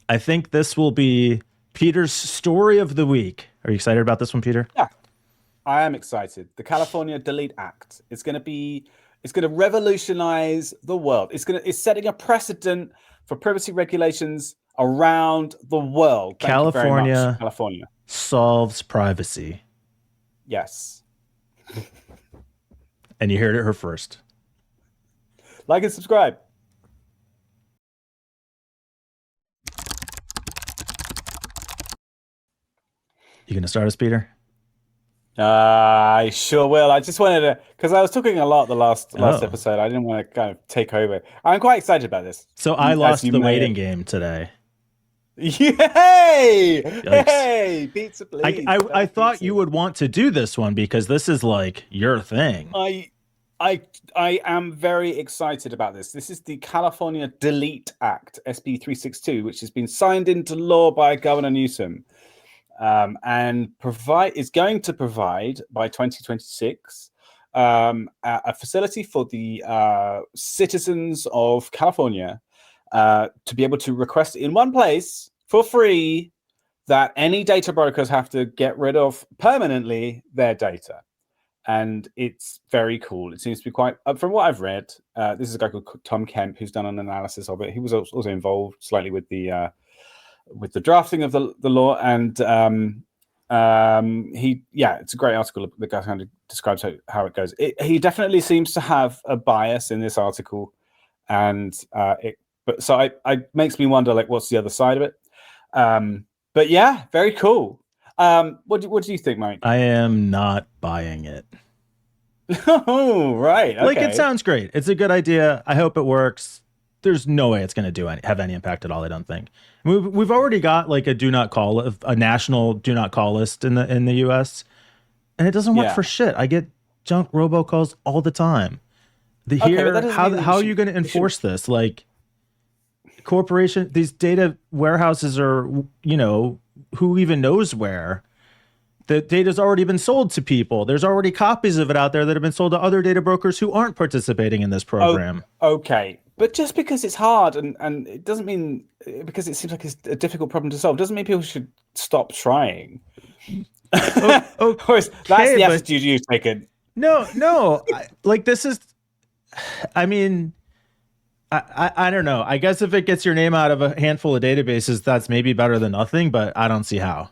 I think this will be Peter's story of the week. Are you excited about this one, Peter? Yeah, I am excited. The California Delete Act. It's going to revolutionize the world. It's setting a precedent for privacy regulations around the world. Thank you very much, California California. solves privacy. Yes. And you heard it here first. Like and subscribe. You gonna start us, Peter? I sure will. I just wanted to, because I was talking a lot the last Oh. episode. I didn't want to kind of take over. I'm quite excited about this. So I lost the waiting game today. Yay! Yikes. Hey, pizza, please. I thought you would want to do this one because this is like your thing. I am very excited about this. This is the California Delete Act, SB 362, which has been signed into law by Governor Newsom, and is going to provide by 2026 a facility for the citizens of California to be able to request in one place for free that any data brokers have to get rid of permanently their data. And it's very cool. It seems to be quite, from what I've read, this is a guy called Tom Kemp who's done an analysis of it. He was also involved slightly with the drafting of the law, and it's a great article. The guy kind of describes how it goes. He definitely seems to have a bias in this article, and it makes me wonder, like, what's the other side of it? But yeah, very cool. What do you think, Mike? I am not buying it. Oh, right. Okay. Like, it sounds great. It's a good idea. I hope it works. There's no way it's going to have any impact at all, I don't think. We've already got like a national do not call list in the US, and it doesn't work for shit. I get junk robocalls all the time. How are you going to enforce this? Like, these data warehouses are, who even knows where? The data's already been sold to people. There's already copies of it out there that have been sold to other data brokers who aren't participating in this program. Okay. But just because it's hard and it doesn't mean, because it seems like it's a difficult problem to solve, doesn't mean people should stop trying. That's the attitude you've taken. No. This is, I mean, I don't know. I guess if it gets your name out of a handful of databases, that's maybe better than nothing, but I don't see how.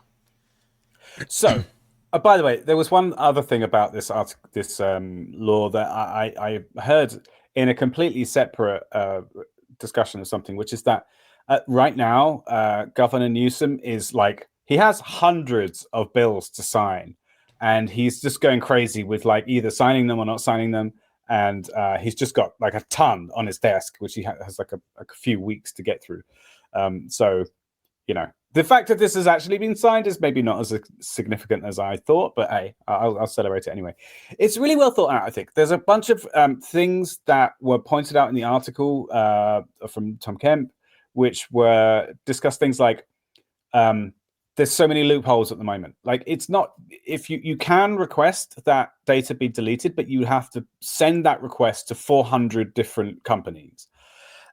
So, by the way, there was one other thing about this law that I heard in a completely separate discussion of something, which is that right now, Governor Newsom is like, he has hundreds of bills to sign, and he's just going crazy with like either signing them or not signing them. And he's just got like a ton on his desk, which he has like a few weeks to get through. So, the fact that this has actually been signed is maybe not as significant as I thought, but hey, I'll celebrate it anyway. It's really well thought out, I think. There's a bunch of things that were pointed out in the article from Tom Kemp, which were discussed things like there's so many loopholes at the moment. Like, it's not, if you can request that data be deleted, but you have to send that request to 400 different companies.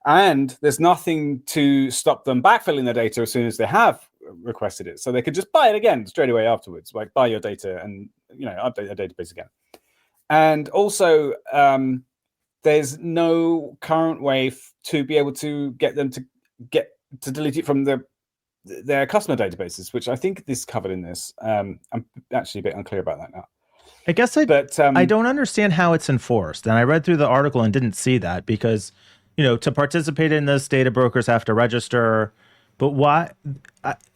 And there's nothing to stop them backfilling their data as soon as they have requested it. So they could just buy it again straight away afterwards, like buy your data and, update their database again. And also, there's no current way to be able to get them to delete it from their customer databases, which I think this covered in this. I'm actually a bit unclear about that now. I guess I don't understand how it's enforced. And I read through the article and didn't see that because, to participate in this, data brokers have to register. But why?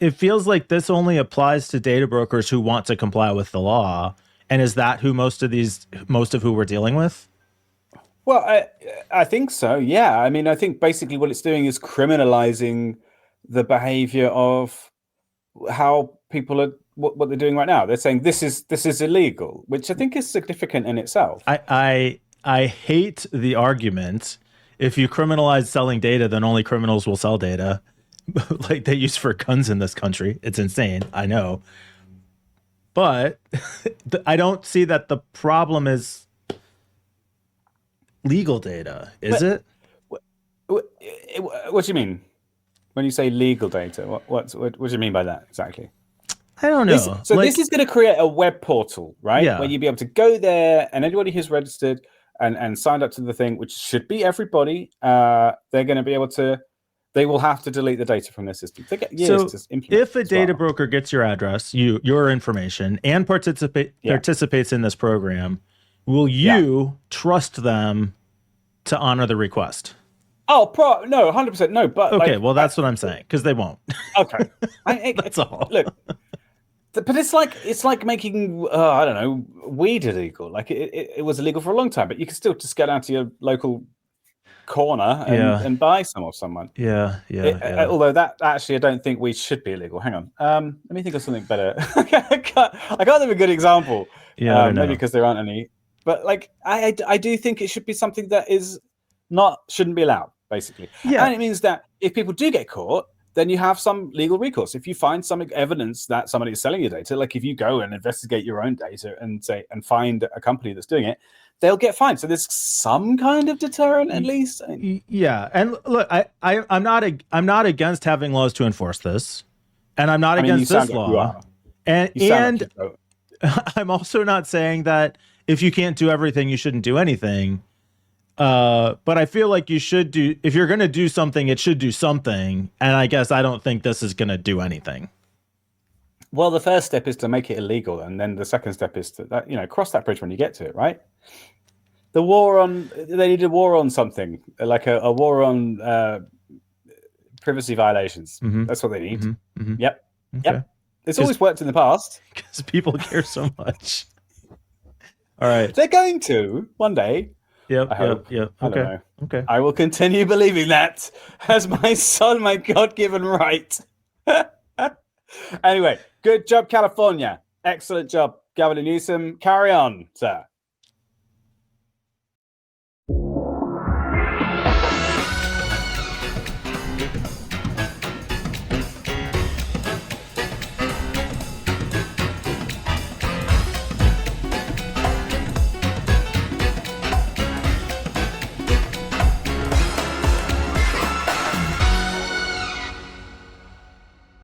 It feels like this only applies to data brokers who want to comply with the law. And is that who most of who we're dealing with? Well, I think so. Yeah. I mean, I think basically what it's doing is criminalizing the behavior of how people are, what they're doing right now. They're saying this is illegal, which I think is significant in itself. I hate the argument. If you criminalize selling data, then only criminals will sell data like they use for guns in this country. It's insane. I know. But I don't see that the problem is legal data, is it? What do you mean? When you say legal data, what do you mean by that exactly? I don't know. This is going to create a web portal, right? Yeah. Where you'll be able to go there, and anybody who's registered and signed up to the thing, which should be everybody, they're going to be able to. They will have to delete the data from their system. They get years to implement. If a data broker gets your address, your information, and participates in this program, will you trust them to honor the request? Oh, no, 100% no. But okay, well, that's what I'm saying, because they won't. Okay, that's all. Look, but it's like making I don't know, weed illegal. Like it was illegal for a long time, but you can still just go down to your local corner and buy some off someone. Yeah. Although that actually, I don't think we should be illegal. Hang on, let me think of something better. I can't think of a good example. Yeah, maybe because there aren't any. But like, I do think it should be something that shouldn't be allowed, basically. Yeah, and it means that if people do get caught, then you have some legal recourse. If you find some evidence that somebody is selling your data, like if you go and investigate your own data and find a company that's doing it, they'll get fined. So there's some kind of deterrent, at least. Yeah, and look, I'm not against having laws to enforce this, and I'm not against this law. And I'm also not saying that if you can't do everything, you shouldn't do anything. But I feel like you should do. If you're going to do something, it should do something. And I guess I don't think this is going to do anything. Well, the first step is to make it illegal, and then the second step is to cross that bridge when you get to it, right? They need a war on something, like a war on privacy violations. Mm-hmm. That's what they need. Mm-hmm. Mm-hmm. Yep. Okay. Yep. It's always worked in the past because people care so much. All right, they're going to one day. Yep. I hope. Yep. I don't Okay. know. Okay. I will continue believing that as my God-given right. Anyway, good job, California. Excellent job, Governor Newsom. Carry on, sir.